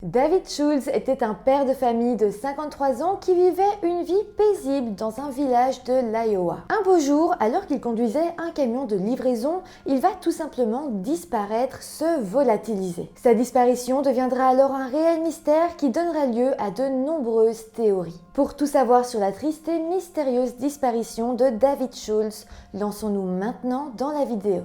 David Schultz était un père de famille de 53 ans qui vivait une vie paisible dans un village de l'Iowa. Un beau jour, alors qu'il conduisait un camion de livraison, il va tout simplement disparaître, se volatiliser. Sa disparition deviendra alors un réel mystère qui donnera lieu à de nombreuses théories. Pour tout savoir sur la triste et mystérieuse disparition de David Schultz, lançons-nous maintenant dans la vidéo.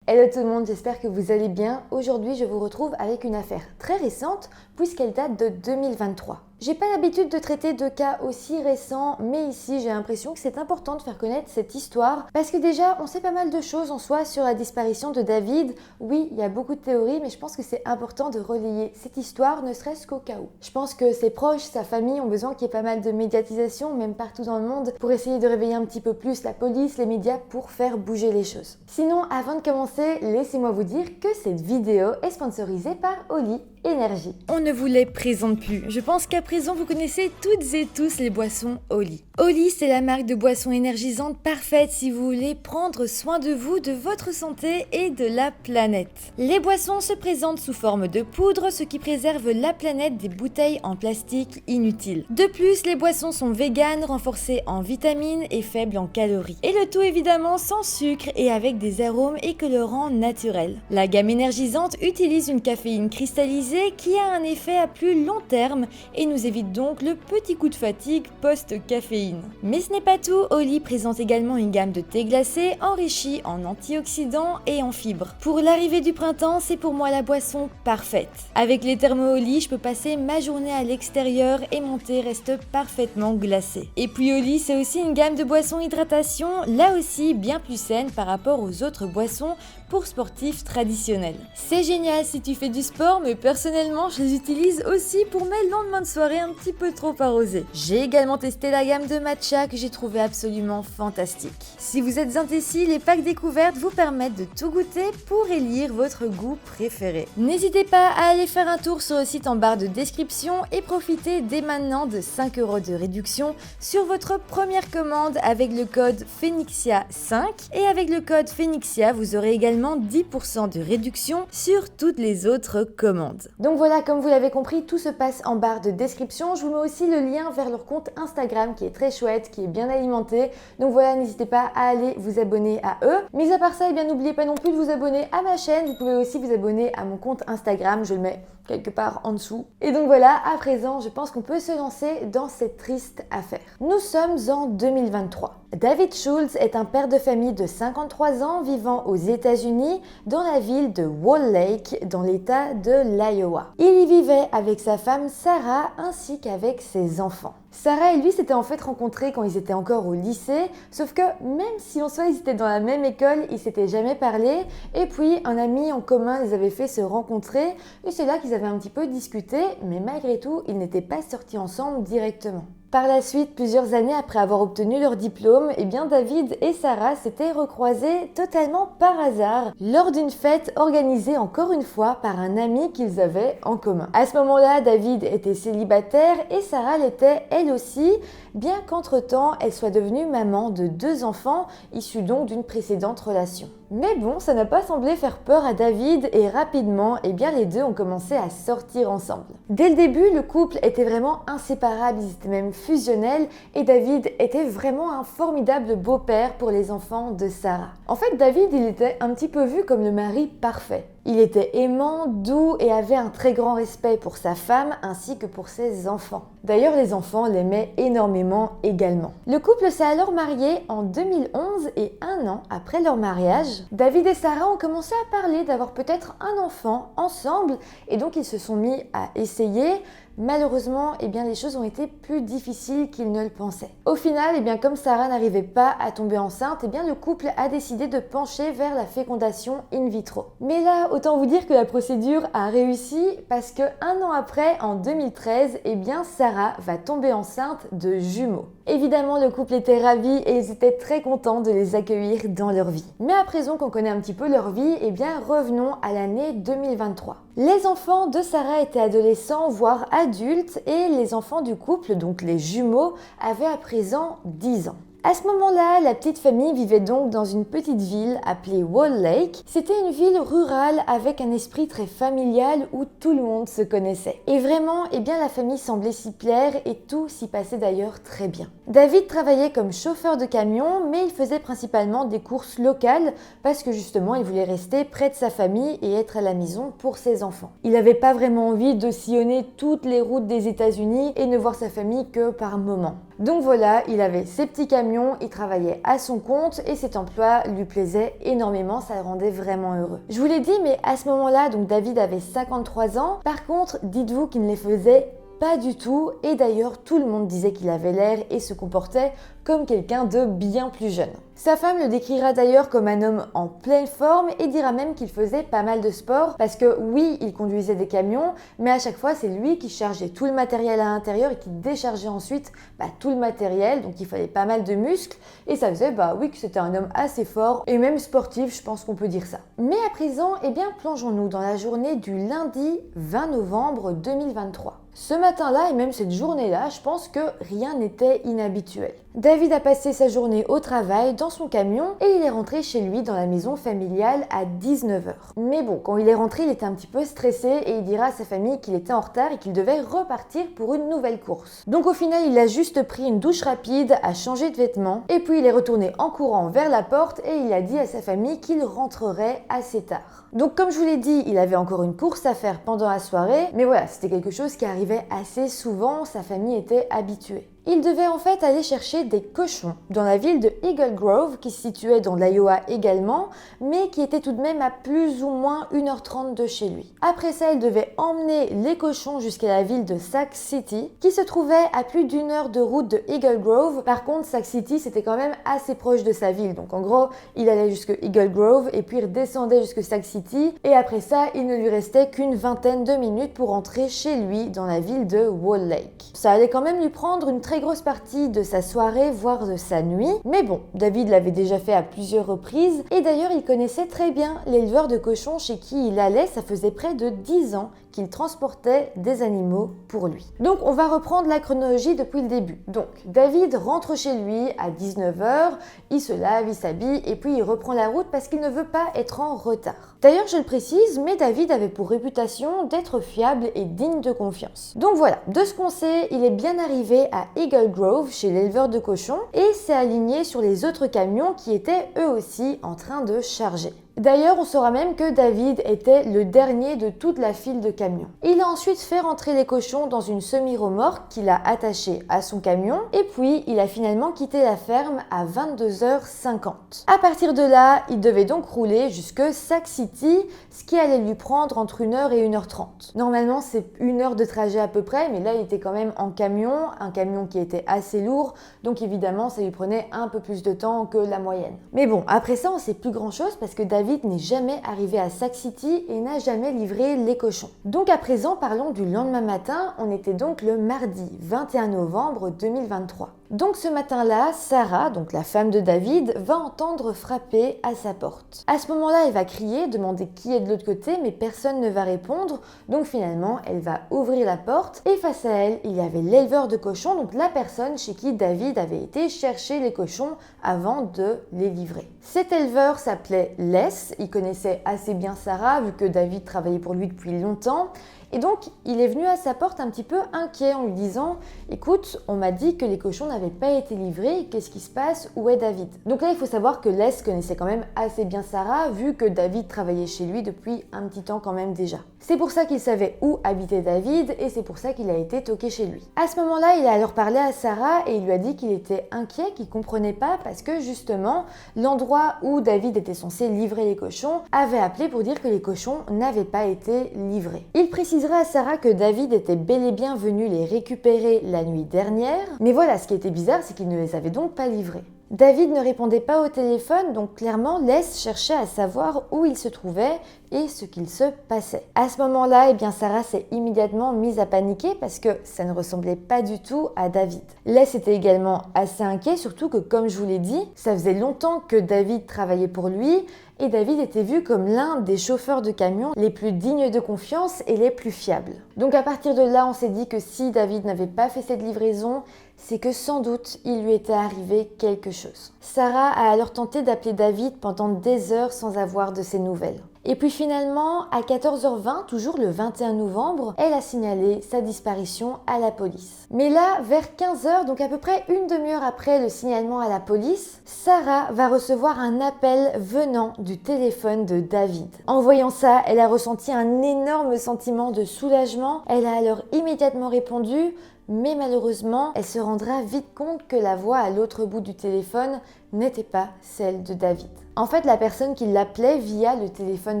Hello tout le monde, j'espère que vous allez bien. Aujourd'hui, je vous retrouve avec une affaire très récente puisqu'elle date de 2023. J'ai pas l'habitude de traiter de cas aussi récents, mais ici j'ai l'impression que c'est important de faire connaître cette histoire parce que déjà on sait pas mal de choses en soi sur la disparition de David. Oui, il y a beaucoup de théories, mais je pense que c'est important de relayer cette histoire, ne serait-ce qu'au cas où. Je pense que ses proches, sa famille ont besoin qu'il y ait pas mal de médiatisation, même partout dans le monde, pour essayer de réveiller un petit peu plus la police, les médias, pour faire bouger les choses. Sinon, avant de commencer, laissez-moi vous dire que cette vidéo est sponsorisée par Oli Énergie. On ne vous les présente plus. Je pense qu'à présent, vous connaissez toutes et tous les boissons Oli. Oli, c'est la marque de boissons énergisantes parfaite si vous voulez prendre soin de vous, de votre santé et de la planète. Les boissons se présentent sous forme de poudre, ce qui préserve la planète des bouteilles en plastique inutiles. De plus, les boissons sont véganes, renforcées en vitamines et faibles en calories. Et le tout évidemment sans sucre et avec des arômes et colorants naturels. La gamme énergisante utilise une caféine cristallisée qui a un effet à plus long terme et nous évite donc le petit coup de fatigue post-caféine. Mais ce n'est pas tout, Oli présente également une gamme de thé glacé enrichi en antioxydants et en fibres. Pour l'arrivée du printemps, c'est pour moi la boisson parfaite. Avec les thermos Oli, je peux passer ma journée à l'extérieur et mon thé reste parfaitement glacé. Et puis Oli, c'est aussi une gamme de boissons hydratation, là aussi bien plus saine par rapport aux autres boissons pour sportifs traditionnels. C'est génial si tu fais du sport, mais personnellement, je les utilise aussi pour mes lendemains de soirée un petit peu trop arrosés. J'ai également testé la gamme de matcha que j'ai trouvé absolument fantastique. Si vous êtes indécis, les packs découvertes vous permettent de tout goûter pour élire votre goût préféré. N'hésitez pas à aller faire un tour sur le site en barre de description et profitez dès maintenant de 5 € de réduction sur votre première commande avec le code Phoenixia5 et avec le code Phoenixia, vous aurez également 10% de réduction sur toutes les autres commandes. Donc voilà, comme vous l'avez compris, tout se passe en barre de description. Je vous mets aussi le lien vers leur compte Instagram qui est très chouette, qui est bien alimenté. Donc voilà, n'hésitez pas à aller vous abonner à eux. Mis à part ça, eh bien n'oubliez pas non plus de vous abonner à ma chaîne. Vous pouvez aussi vous abonner à mon compte Instagram, je le mets quelque part en dessous. Et donc voilà, à présent, je pense qu'on peut se lancer dans cette triste affaire. Nous sommes en 2023. David Schultz est un père de famille de 53 ans vivant aux États-Unis dans la ville de Wall Lake dans l'état de l'Iowa. Il y vivait avec sa femme Sarah ainsi qu'avec ses enfants. Sarah et lui s'étaient en fait rencontrés quand ils étaient encore au lycée, sauf que même si en soi ils étaient dans la même école, ils s'étaient jamais parlé, et puis un ami en commun les avait fait se rencontrer, et c'est là qu'ils avaient un petit peu discuté, mais malgré tout, ils n'étaient pas sortis ensemble directement. Par la suite, plusieurs années après avoir obtenu leur diplôme, eh bien David et Sarah s'étaient recroisés totalement par hasard lors d'une fête organisée encore une fois par un ami qu'ils avaient en commun. À ce moment-là, David était célibataire et Sarah l'était elle aussi, bien qu'entre-temps, elle soit devenue maman de 2 enfants issus donc d'une précédente relation. Mais bon, ça n'a pas semblé faire peur à David et rapidement, eh bien les deux ont commencé à sortir ensemble. Dès le début, le couple était vraiment inséparable, ils étaient même fusionnels et David était vraiment un formidable beau-père pour les enfants de Sarah. En fait, David, il était un petit peu vu comme le mari parfait. Il était aimant, doux et avait un très grand respect pour sa femme ainsi que pour ses enfants. D'ailleurs, les enfants l'aimaient énormément également. Le couple s'est alors marié en 2011 et 1 an après leur mariage, David et Sarah ont commencé à parler d'avoir peut-être un enfant ensemble et donc ils se sont mis à essayer. Malheureusement, eh bien, les choses ont été plus difficiles qu'ils ne le pensaient. Au final, eh bien, comme Sarah n'arrivait pas à tomber enceinte, eh bien, le couple a décidé de pencher vers la fécondation in vitro. Mais là autant vous dire que la procédure a réussi parce que un an après, en 2013, eh bien Sarah va tomber enceinte de jumeaux. Évidemment, le couple était ravi et ils étaient très contents de les accueillir dans leur vie. Mais à présent qu'on connaît un petit peu leur vie, eh bien revenons à l'année 2023. Les enfants de Sarah étaient adolescents, voire adultes, et les enfants du couple, donc les jumeaux, avaient à présent 10 ans. À ce moment-là, la petite famille vivait donc dans une petite ville appelée Wall Lake. C'était une ville rurale avec un esprit très familial où tout le monde se connaissait. Et vraiment, eh bien, la famille semblait s'y plaire et tout s'y passait d'ailleurs très bien. David travaillait comme chauffeur de camion, mais il faisait principalement des courses locales parce que justement, il voulait rester près de sa famille et être à la maison pour ses enfants. Il n'avait pas vraiment envie de sillonner toutes les routes des États-Unis et ne voir sa famille que par moments. Donc voilà, il avait ses petits camions, il travaillait à son compte et cet emploi lui plaisait énormément, ça le rendait vraiment heureux. Je vous l'ai dit, mais à ce moment-là, donc David avait 53 ans. Par contre, dites-vous qu'il ne les faisait pas du tout et d'ailleurs tout le monde disait qu'il avait l'air et se comportait comme quelqu'un de bien plus jeune. Sa femme le décrira d'ailleurs comme un homme en pleine forme et dira même qu'il faisait pas mal de sport parce que oui, il conduisait des camions, mais à chaque fois c'est lui qui chargeait tout le matériel à l'intérieur et qui déchargeait ensuite tout le matériel, donc il fallait pas mal de muscles et ça faisait oui que c'était un homme assez fort et même sportif, je pense qu'on peut dire ça. Mais à présent, eh bien plongeons-nous dans la journée du lundi 20 novembre 2023. Ce matin-là et même cette journée-là, je pense que rien n'était inhabituel. David a passé sa journée au travail dans son camion et il est rentré chez lui dans la maison familiale à 19h. Mais bon, quand il est rentré, il était un petit peu stressé et il dira à sa famille qu'il était en retard et qu'il devait repartir pour une nouvelle course. Donc au final, il a juste pris une douche rapide, a changé de vêtements et puis il est retourné en courant vers la porte et il a dit à sa famille qu'il rentrerait assez tard. Donc comme je vous l'ai dit, il avait encore une course à faire pendant la soirée, mais voilà, c'était quelque chose qui arrivait assez souvent, sa famille était habituée. Il devait en fait aller chercher des cochons dans la ville de Eagle Grove qui se situait dans l'Iowa également, mais qui était tout de même à plus ou moins 1h30 de chez lui. Après ça, il devait emmener les cochons jusqu'à la ville de Sac City qui se trouvait à plus d'1 heure de route de Eagle Grove. Par contre, Sac City c'était quand même assez proche de sa ville, donc en gros, il allait jusque Eagle Grove et puis il redescendait jusque Sac City et après ça, il ne lui restait qu'une vingtaine de minutes pour rentrer chez lui dans la ville de Wall Lake. Ça allait quand même lui prendre une très grosse partie de sa soirée, voire de sa nuit. Mais bon, David l'avait déjà fait à plusieurs reprises et d'ailleurs il connaissait très bien l'éleveur de cochons chez qui il allait. Ça faisait près de 10 ans qu'il transportait des animaux pour lui. Donc on va reprendre la chronologie depuis le début. Donc David rentre chez lui à 19h, il se lave, il s'habille et puis il reprend la route parce qu'il ne veut pas être en retard. D'ailleurs je le précise, mais David avait pour réputation d'être fiable et digne de confiance. Donc voilà, de ce qu'on sait, il est bien arrivé à Eagle Grove chez l'éleveur de cochons et s'est aligné sur les autres camions qui étaient eux aussi en train de charger. D'ailleurs, on saura même que David était le dernier de toute la file de camions. Il a ensuite fait rentrer les cochons dans une semi-remorque qu'il a attachée à son camion et puis il a finalement quitté la ferme à 22h50. À partir de là, il devait donc rouler jusque Sac City, ce qui allait lui prendre entre 1h et 1h30. Normalement, c'est 1 heure de trajet à peu près, mais là, il était quand même en camion, un camion qui était assez lourd, donc évidemment, ça lui prenait un peu plus de temps que la moyenne. Mais bon, après ça, on sait plus grand-chose parce que David n'est jamais arrivé à Sac City et n'a jamais livré les cochons. Donc à présent, parlons du lendemain matin, on était donc le mardi 21 novembre 2023. Donc ce matin-là, Sarah, donc la femme de David, va entendre frapper à sa porte. À ce moment-là, elle va crier, demander qui est de l'autre côté, mais personne ne va répondre. Donc finalement, elle va ouvrir la porte et face à elle, il y avait l'éleveur de cochons, donc la personne chez qui David avait été chercher les cochons avant de les livrer. Cet éleveur s'appelait Les, il connaissait assez bien Sarah vu que David travaillait pour lui depuis longtemps. Et donc, il est venu à sa porte un petit peu inquiet en lui disant « Écoute, on m'a dit que les cochons n'avaient pas été livrés, qu'est-ce qui se passe? Où est David ?» Donc là, il faut savoir que Les connaissait quand même assez bien Sarah, vu que David travaillait chez lui depuis un petit temps quand même déjà. C'est pour ça qu'il savait où habitait David et c'est pour ça qu'il a été toqué chez lui. À ce moment-là, il a alors parlé à Sarah et il lui a dit qu'il était inquiet, qu'il comprenait pas parce que justement, l'endroit où David était censé livrer les cochons avait appelé pour dire que les cochons n'avaient pas été livrés. Il précisera à Sarah que David était bel et bien venu les récupérer la nuit dernière, mais voilà, ce qui était bizarre, c'est qu'il ne les avait donc pas livrés. David ne répondait pas au téléphone, donc clairement Les cherchait à savoir où il se trouvait et ce qu'il se passait. À ce moment-là, Sarah s'est immédiatement mise à paniquer parce que ça ne ressemblait pas du tout à David. Les était également assez inquiet, surtout que comme je vous l'ai dit, ça faisait longtemps que David travaillait pour lui et David était vu comme l'un des chauffeurs de camion les plus dignes de confiance et les plus fiables. Donc à partir de là, on s'est dit que si David n'avait pas fait cette livraison, c'est que sans doute il lui était arrivé quelque chose. Sarah a alors tenté d'appeler David pendant des heures sans avoir de ses nouvelles. Et puis finalement, à 14h20, toujours le 21 novembre, elle a signalé sa disparition à la police. Mais là, vers 15h, donc à peu près une demi-heure après le signalement à la police, Sarah va recevoir un appel venant du téléphone de David. En voyant ça, elle a ressenti un énorme sentiment de soulagement. Elle a alors immédiatement répondu, mais malheureusement, elle se rendra vite compte que la voix à l'autre bout du téléphone n'était pas celle de David. En fait, la personne qui l'appelait via le téléphone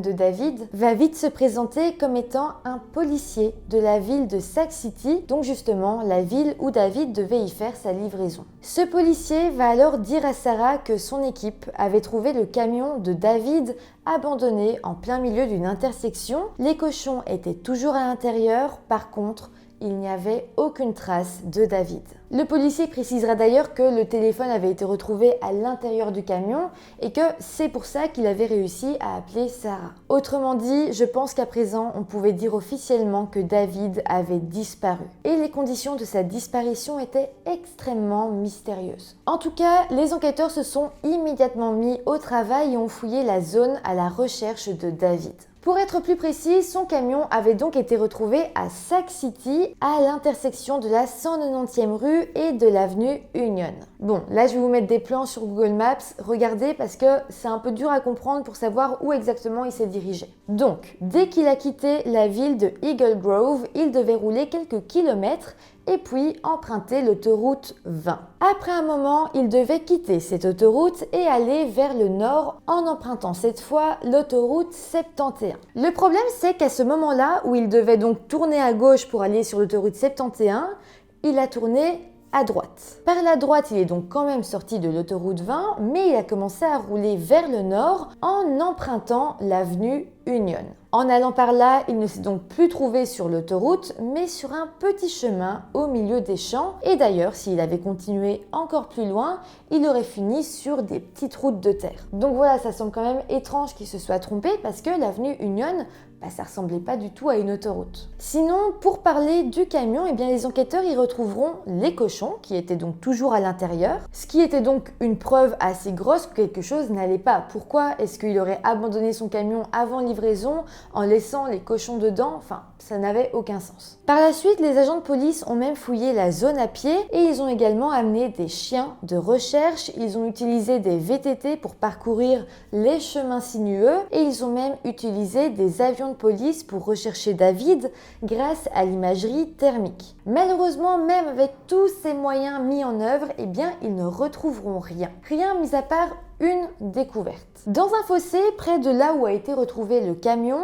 de David va vite se présenter comme étant un policier de la ville de Sac City, donc justement la ville où David devait y faire sa livraison. Ce policier va alors dire à Sarah que son équipe avait trouvé le camion de David abandonné en plein milieu d'une intersection. Les cochons étaient toujours à l'intérieur, par contre, il n'y avait aucune trace de David. Le policier précisera d'ailleurs que le téléphone avait été retrouvé à l'intérieur du camion et que c'est pour ça qu'il avait réussi à appeler Sarah. Autrement dit, je pense qu'à présent, on pouvait dire officiellement que David avait disparu. Et les conditions de sa disparition étaient extrêmement mystérieuses. En tout cas, les enquêteurs se sont immédiatement mis au travail et ont fouillé la zone à la recherche de David. Pour être plus précis, son camion avait donc été retrouvé à Sac City, à l'intersection de la 190e rue et de l'avenue Union. Bon, là je vais vous mettre des plans sur Google Maps, regardez parce que c'est un peu dur à comprendre pour savoir où exactement il s'est dirigé. Donc, dès qu'il a quitté la ville de Eagle Grove, il devait rouler quelques kilomètres et puis emprunter l'autoroute 20. Après un moment, il devait quitter cette autoroute et aller vers le nord en empruntant cette fois l'autoroute 71. Le problème, c'est qu'à ce moment-là, où il devait donc tourner à gauche pour aller sur l'autoroute 71, il a tourné à droite. Par la droite, il est donc quand même sorti de l'autoroute 20, mais il a commencé à rouler vers le nord en empruntant l'avenue Union. En allant par là, il ne s'est donc plus trouvé sur l'autoroute, mais sur un petit chemin au milieu des champs. Et d'ailleurs, s'il avait continué encore plus loin, il aurait fini sur des petites routes de terre. Donc voilà, ça semble quand même étrange qu'il se soit trompé parce que l'avenue Union, ça ressemblait pas du tout à une autoroute. Sinon, pour parler du camion, les enquêteurs y retrouveront les cochons qui étaient donc toujours à l'intérieur, ce qui était donc une preuve assez grosse que quelque chose n'allait pas. Pourquoi est-ce qu'il aurait abandonné son camion avant livraison en laissant les cochons dedans? Ça n'avait aucun sens. Par la suite, les agents de police ont même fouillé la zone à pied et ils ont également amené des chiens de recherche. Ils ont utilisé des VTT pour parcourir les chemins sinueux et ils ont même utilisé des avions de police pour rechercher David grâce à l'imagerie thermique. Malheureusement, même avec tous ces moyens mis en œuvre, ils ne retrouveront rien. Rien mis à part une découverte. Dans un fossé, près de là où a été retrouvé le camion,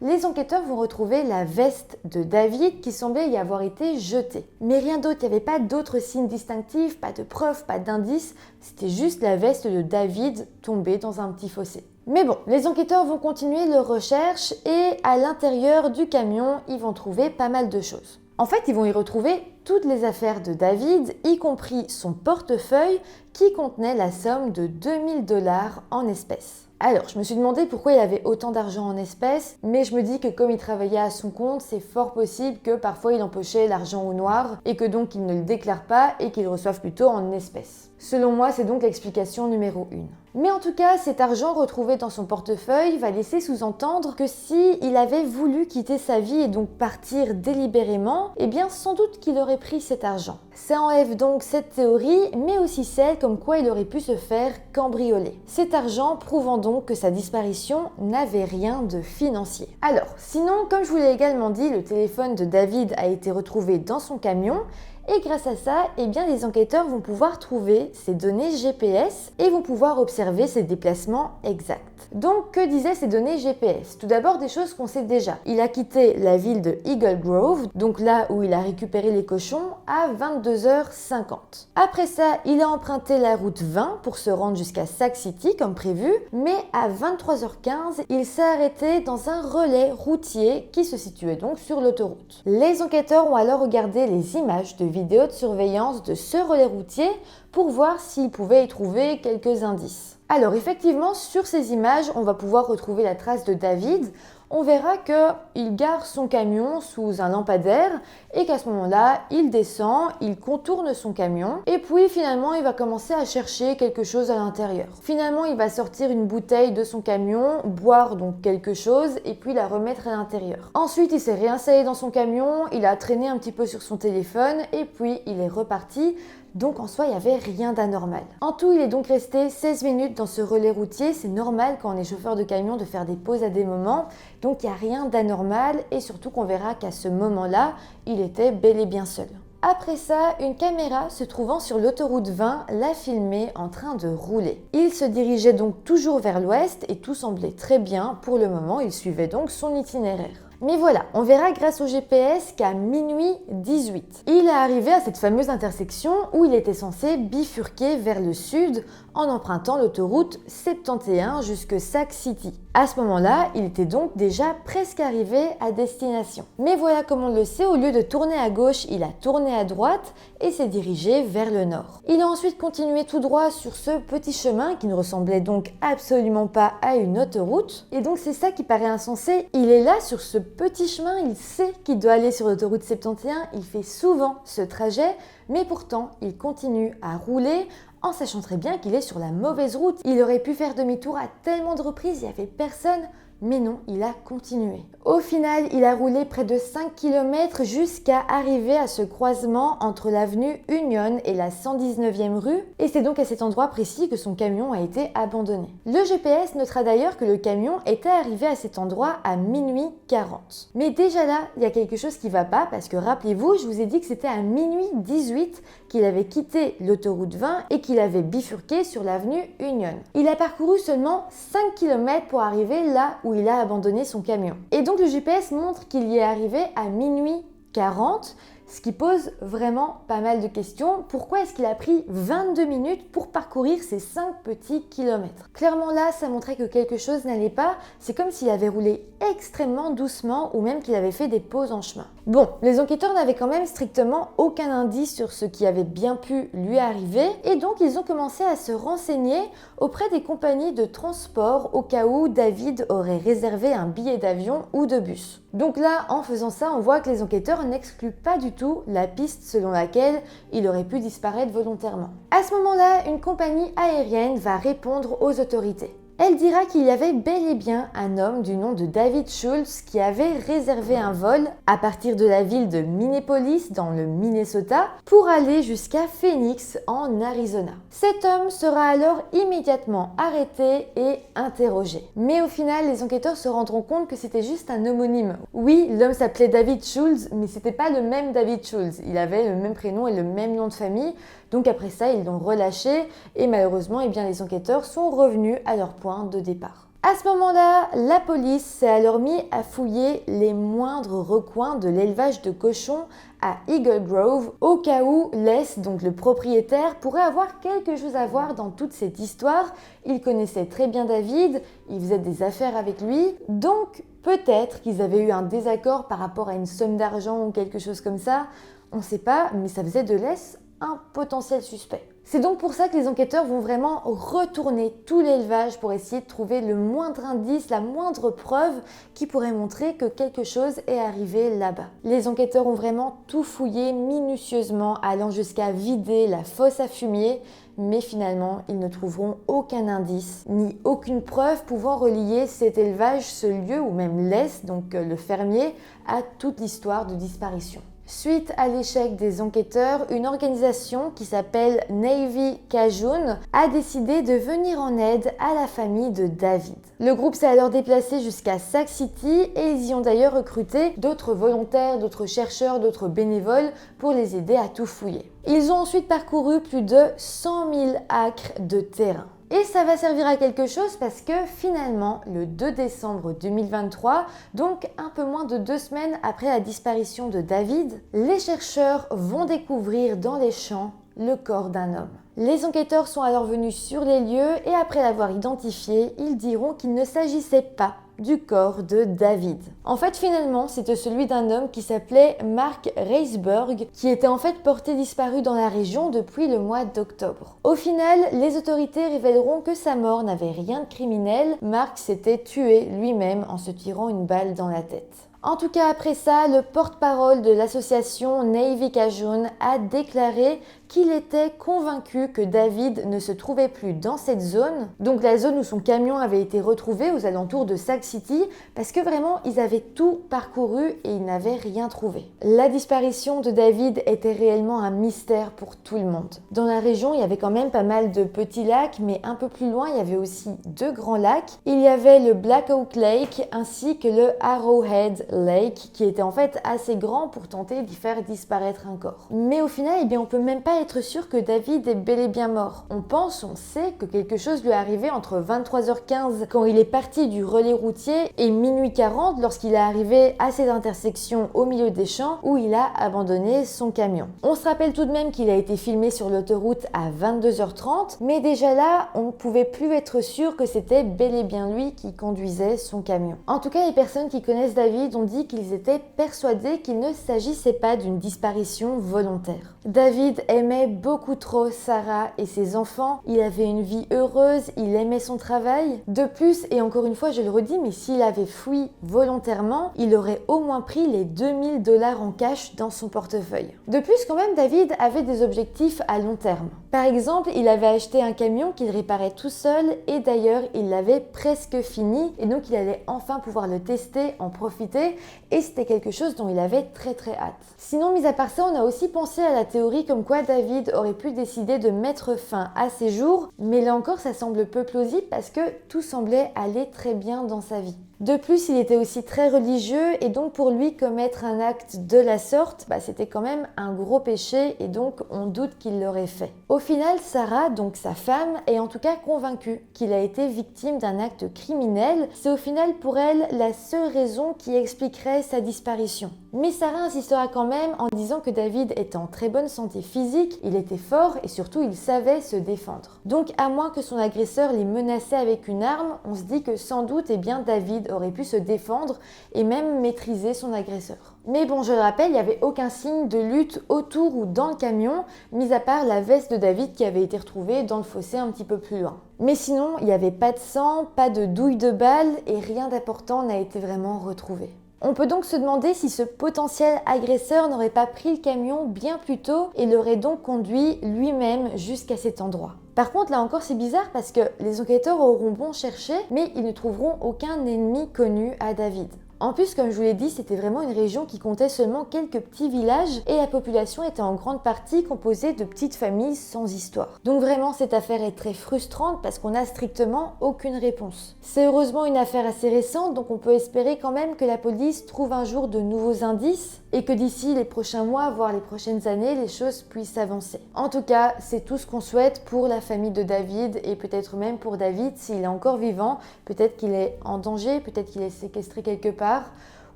les enquêteurs vont retrouver la veste de David qui semblait y avoir été jetée. Mais rien d'autre, il n'y avait pas d'autres signes distinctifs, pas de preuves, pas d'indices, c'était juste la veste de David tombée dans un petit fossé. Mais bon, les enquêteurs vont continuer leurs recherches et à l'intérieur du camion, ils vont trouver pas mal de choses. En fait, ils vont y retrouver toutes les affaires de David, y compris son portefeuille qui contenait la somme de 2000 $ en espèces. Alors, je me suis demandé pourquoi il avait autant d'argent en espèces, mais je me dis que comme il travaillait à son compte, c'est fort possible que parfois il empochait l'argent au noir et que donc il ne le déclare pas et qu'il le reçoive plutôt en espèces. Selon moi, c'est donc l'explication numéro 1. Mais en tout cas, cet argent retrouvé dans son portefeuille va laisser sous-entendre que si il avait voulu quitter sa vie et donc partir délibérément, sans doute qu'il aurait pris cet argent. Ça enlève donc cette théorie, mais aussi celle comme quoi il aurait pu se faire cambrioler. Cet argent prouvant donc que sa disparition n'avait rien de financier. Alors, sinon, comme je vous l'ai également dit, le téléphone de David a été retrouvé dans son camion Et grâce à ça, eh bien, les enquêteurs vont pouvoir trouver ces données GPS et vont pouvoir observer ses déplacements exacts. Donc, que disaient ces données GPS? Tout d'abord, des choses qu'on sait déjà. Il a quitté la ville de Eagle Grove, donc là où il a récupéré les cochons, à 22h50. Après ça, il a emprunté la route 20 pour se rendre jusqu'à Sac City comme prévu, mais à 23h15, il s'est arrêté dans un relais routier qui se situait donc sur l'autoroute. Les enquêteurs ont alors regardé les images de vidéos de surveillance de ce relais routier pour voir s'ils pouvaient y trouver quelques indices. Alors effectivement, sur ces images, on va pouvoir retrouver la trace de David. On verra qu'il gare son camion sous un lampadaire et qu'à ce moment-là, il descend, il contourne son camion et puis finalement, il va commencer à chercher quelque chose à l'intérieur. Finalement, il va sortir une bouteille de son camion, boire donc quelque chose et puis la remettre à l'intérieur. Ensuite, il s'est réinstallé dans son camion, il a traîné un petit peu sur son téléphone et puis il est reparti. Donc en soi, il n'y avait rien d'anormal. En tout, il est donc resté 16 minutes dans ce relais routier. C'est normal quand on est chauffeur de camion de faire des pauses à des moments. Donc il n'y a rien d'anormal et surtout qu'on verra qu'à ce moment-là, il était bel et bien seul. Après ça, une caméra se trouvant sur l'autoroute 20 l'a filmé en train de rouler. Il se dirigeait donc toujours vers l'ouest et tout semblait très bien. Pour le moment, il suivait donc son itinéraire. Mais voilà, on verra grâce au GPS qu'à minuit 18, il est arrivé à cette fameuse intersection où il était censé bifurquer vers le sud en empruntant l'autoroute 71 jusque Sac City. À ce moment-là, il était donc déjà presque arrivé à destination. Mais voilà, comme on le sait, au lieu de tourner à gauche, il a tourné à droite et s'est dirigé vers le nord. Il a ensuite continué tout droit sur ce petit chemin qui ne ressemblait donc absolument pas à une autoroute. Et donc c'est ça qui paraît insensé. Il est là sur ce petit chemin, il sait qu'il doit aller sur l'autoroute 71, il fait souvent ce trajet, mais pourtant il continue à rouler en sachant très bien qu'il est sur la mauvaise route. Il aurait pu faire demi-tour à tellement de reprises, il n'y avait personne. Mais non, il a continué. Au final, il a roulé près de 5 km jusqu'à arriver à ce croisement entre l'avenue Union et la 119e rue. Et c'est donc à cet endroit précis que son camion a été abandonné. Le GPS notera d'ailleurs que le camion était arrivé à cet endroit à minuit 40. Mais déjà là, il y a quelque chose qui ne va pas parce que rappelez-vous, je vous ai dit que c'était à minuit 18 qu'il avait quitté l'autoroute 20 et qu'il avait bifurqué sur l'avenue Union. Il a parcouru seulement 5 km pour arriver là où il a abandonné son camion. Et donc le GPS montre qu'il y est arrivé à minuit 40, ce qui pose vraiment pas mal de questions. Pourquoi est-ce qu'il a pris 22 minutes pour parcourir ces 5 petits kilomètres? Clairement là, ça montrait que quelque chose n'allait pas. C'est comme s'il avait roulé extrêmement doucement ou même qu'il avait fait des pauses en chemin. Bon, les enquêteurs n'avaient quand même strictement aucun indice sur ce qui avait bien pu lui arriver et donc ils ont commencé à se renseigner auprès des compagnies de transport au cas où David aurait réservé un billet d'avion ou de bus. Donc là, en faisant ça, on voit que les enquêteurs n'excluent pas du tout la piste selon laquelle il aurait pu disparaître volontairement. À ce moment-là, une compagnie aérienne va répondre aux autorités. Elle dira qu'il y avait bel et bien un homme du nom de David Schultz qui avait réservé un vol à partir de la ville de Minneapolis dans le Minnesota pour aller jusqu'à Phoenix en Arizona. Cet homme sera alors immédiatement arrêté et interrogé. Mais au final, les enquêteurs se rendront compte que c'était juste un homonyme. Oui, l'homme s'appelait David Schultz, mais c'était pas le même David Schultz. Il avait le même prénom et le même nom de famille. Donc après ça, ils l'ont relâché et malheureusement, eh bien, les enquêteurs sont revenus à leur point de départ. À ce moment-là, la police s'est alors mis à fouiller les moindres recoins de l'élevage de cochons à Eagle Grove, au cas où Les, donc le propriétaire, pourrait avoir quelque chose à voir dans toute cette histoire. Il connaissait très bien David, il faisait des affaires avec lui, donc peut-être qu'ils avaient eu un désaccord par rapport à une somme d'argent ou quelque chose comme ça. On ne sait pas, mais ça faisait de Les un potentiel suspect. C'est donc pour ça que les enquêteurs vont vraiment retourner tout l'élevage pour essayer de trouver le moindre indice, la moindre preuve qui pourrait montrer que quelque chose est arrivé là-bas. Les enquêteurs ont vraiment tout fouillé minutieusement, allant jusqu'à vider la fosse à fumier, mais finalement, ils ne trouveront aucun indice, ni aucune preuve pouvant relier cet élevage, ce lieu, ou même Les, donc le fermier, à toute l'histoire de disparition. Suite à l'échec des enquêteurs, une organisation qui s'appelle Navy Cajun a décidé de venir en aide à la famille de David. Le groupe s'est alors déplacé jusqu'à Sac City et ils y ont d'ailleurs recruté d'autres volontaires, d'autres chercheurs, d'autres bénévoles pour les aider à tout fouiller. Ils ont ensuite parcouru plus de 100 000 acres de terrain. Et ça va servir à quelque chose parce que finalement, le 2 décembre 2023, donc un peu moins de 2 semaines après la disparition de David, les chercheurs vont découvrir dans les champs le corps d'un homme. Les enquêteurs sont alors venus sur les lieux et après l'avoir identifié, ils diront qu'il ne s'agissait pas du corps de David. En fait, finalement, c'était celui d'un homme qui s'appelait Mark Reisberg, qui était en fait porté disparu dans la région depuis le mois d'octobre. Au final, les autorités révéleront que sa mort n'avait rien de criminel. Mark s'était tué lui-même en se tirant une balle dans la tête. En tout cas, après ça, le porte-parole de l'association Navy Cajun a déclaré qu'il était convaincu que David ne se trouvait plus dans cette zone, donc la zone où son camion avait été retrouvé aux alentours de Sac City, parce que vraiment, ils avaient tout parcouru et ils n'avaient rien trouvé. La disparition de David était réellement un mystère pour tout le monde. Dans la région, il y avait quand même pas mal de petits lacs, mais un peu plus loin, il y avait aussi 2 grands lacs. Il y avait le Black Oak Lake ainsi que le Arrowhead Lake, qui était en fait assez grand pour tenter d'y faire disparaître un corps. Mais au final, on peut même pas être sûr que David est bel et bien mort. On sait que quelque chose lui est arrivé entre 23h15 quand il est parti du relais routier et minuit 40 lorsqu'il est arrivé à cette intersection au milieu des champs où il a abandonné son camion. On se rappelle tout de même qu'il a été filmé sur l'autoroute à 22h30, mais déjà là, on ne pouvait plus être sûr que c'était bel et bien lui qui conduisait son camion. En tout cas, les personnes qui connaissent David ont dit qu'ils étaient persuadés qu'il ne s'agissait pas d'une disparition volontaire. David aimait beaucoup trop Sarah et ses enfants, il avait une vie heureuse, il aimait son travail. De plus, et encore une fois je le redis, mais s'il avait fui volontairement, il aurait au moins pris les 2000 $ en cash dans son portefeuille. De plus, quand même, David avait des objectifs à long terme. Par exemple, il avait acheté un camion qu'il réparait tout seul et d'ailleurs il l'avait presque fini et donc il allait enfin pouvoir le tester, en profiter et c'était quelque chose dont il avait très hâte. Sinon, mis à part ça, on a aussi pensé à la théorie comme quoi David aurait pu décider de mettre fin à ses jours, mais là encore ça semble peu plausible parce que tout semblait aller très bien dans sa vie. De plus, il était aussi très religieux et donc pour lui, commettre un acte de la sorte, c'était quand même un gros péché et donc on doute qu'il l'aurait fait. Au final, Sarah, donc sa femme, est en tout cas convaincue qu'il a été victime d'un acte criminel. C'est au final pour elle la seule raison qui expliquerait sa disparition. Mais Sarah insistera quand même en disant que David est en très bonne santé physique, il était fort et surtout il savait se défendre. Donc à moins que son agresseur l'ait menacé avec une arme, on se dit que sans doute David aurait pu se défendre et même maîtriser son agresseur. Mais bon, je le rappelle, il n'y avait aucun signe de lutte autour ou dans le camion, mis à part la veste de David qui avait été retrouvée dans le fossé un petit peu plus loin. Mais sinon, il n'y avait pas de sang, pas de douille de balle et rien d'important n'a été vraiment retrouvé. On peut donc se demander si ce potentiel agresseur n'aurait pas pris le camion bien plus tôt et l'aurait donc conduit lui-même jusqu'à cet endroit. Par contre, là encore, c'est bizarre parce que les enquêteurs auront bon chercher, mais ils ne trouveront aucun ennemi connu à David. En plus, comme je vous l'ai dit, c'était vraiment une région qui comptait seulement quelques petits villages et la population était en grande partie composée de petites familles sans histoire. Donc vraiment, cette affaire est très frustrante parce qu'on n'a strictement aucune réponse. C'est heureusement une affaire assez récente, donc on peut espérer quand même que la police trouve un jour de nouveaux indices et que d'ici les prochains mois, voire les prochaines années, les choses puissent avancer. En tout cas, c'est tout ce qu'on souhaite pour la famille de David et peut-être même pour David s'il est encore vivant. Peut-être qu'il est en danger, peut-être qu'il est séquestré quelque part,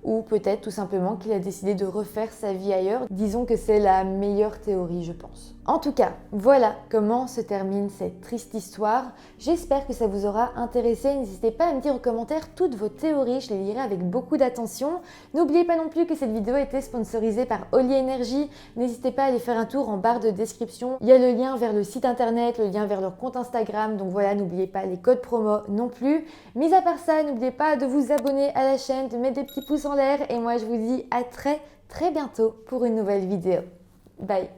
ou peut-être tout simplement qu'il a décidé de refaire sa vie ailleurs. Disons que c'est la meilleure théorie, je pense. En tout cas, voilà comment se termine cette triste histoire. J'espère que ça vous aura intéressé. N'hésitez pas à me dire en commentaire toutes vos théories, je les lirai avec beaucoup d'attention. N'oubliez pas non plus que cette vidéo a été sponsorisée par Holy Energy. N'hésitez pas à aller faire un tour en barre de description. Il y a le lien vers le site internet, le lien vers leur compte Instagram. Donc voilà, n'oubliez pas les codes promo non plus. Mis à part ça, n'oubliez pas de vous abonner à la chaîne, de mettre des petits pouces en l'air. Et moi, je vous dis à très bientôt pour une nouvelle vidéo. Bye!